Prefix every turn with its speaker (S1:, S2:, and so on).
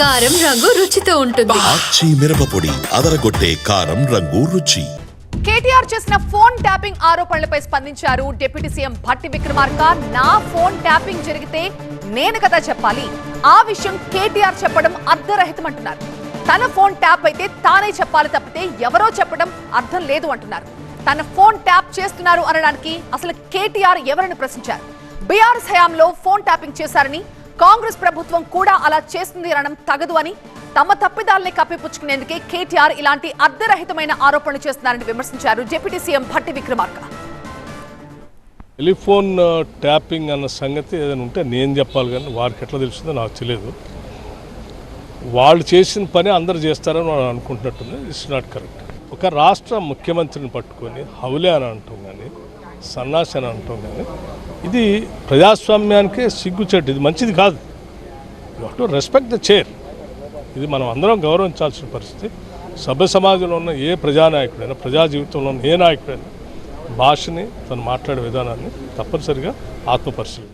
S1: కారం రంగు రుచితో ఉంటుంది.
S2: ఆచి మిరపపొడి అదరగొట్టే కారం రంగు రుచి.
S3: కేటీఆర్ చేసిన ఫోన్ ట్యాపింగ్ ఆరోపణలపై స్పందించారు డిప్యూటీ సీఎం భట్టి విక్రమార్క. నా ఫోన్ ట్యాపింగ్ జరిగితే నేను కదా చెప్పాలి, ఆ విషయం కేటీఆర్ చెప్పడం అర్థరహితమంటున్నారు. తన ఫోన్ ట్యాప్ అయితే తానే చెప్పాలి తప్పితే ఎవరో చెప్పడం అర్థం లేదు అంటున్నారు. తన ఫోన్ ట్యాప్ చేస్తున్నారు అనడానికి అసలు కేటీఆర్ ఎవరని ప్రశ్నించారు. బీఆర్ఎస్ హయాంలో ఫోన్ ట్యాపింగ్ చేశారని, కాంగ్రెస్ ప్రభుత్వం కూడా అలా చేస్తుంది అనడం తగదు అని, తమ తప్పిదాల్ని కప్పిపుచ్చుకునేందుకే కేటీఆర్ ఇలాంటి అర్ధరహితమైన ఆరోపణలు చేస్తున్నారని విమర్శించారు deputy CM Bhatti Vikramarka.
S4: Telephone tapping అన్న సంగతి ఏదైనా ఉంటే నేను చెప్పాలి, కానీ వారికి ఎట్లా తెలుస్తుందో నాకు తెలియదు. వాళ్ళు చేసిన పని అందరు చేస్తారని వాళ్ళు అనుకుంటున్నట్టుంది. It's not correct. ఒక రాష్ట్ర ముఖ్యమంత్రిని పట్టుకొని హౌలే అని అంటాం కానీ, సన్నాసి అని అంటాం కానీ, ఇది ప్రజాస్వామ్యానికే సిగ్గుచెట్టు. ఇది మంచిది కాదు. You have to respect the chair. ఇది మనం అందరం గౌరవించాల్సిన పరిస్థితి. సభ్య సమాజంలో ఉన్న ఏ ప్రజానాయకుడైనా, ప్రజా జీవితంలో ఉన్న ఏ నాయకుడైనా భాషని, తను మాట్లాడే విధానాన్ని తప్పనిసరిగా ఆత్మపరిశీలన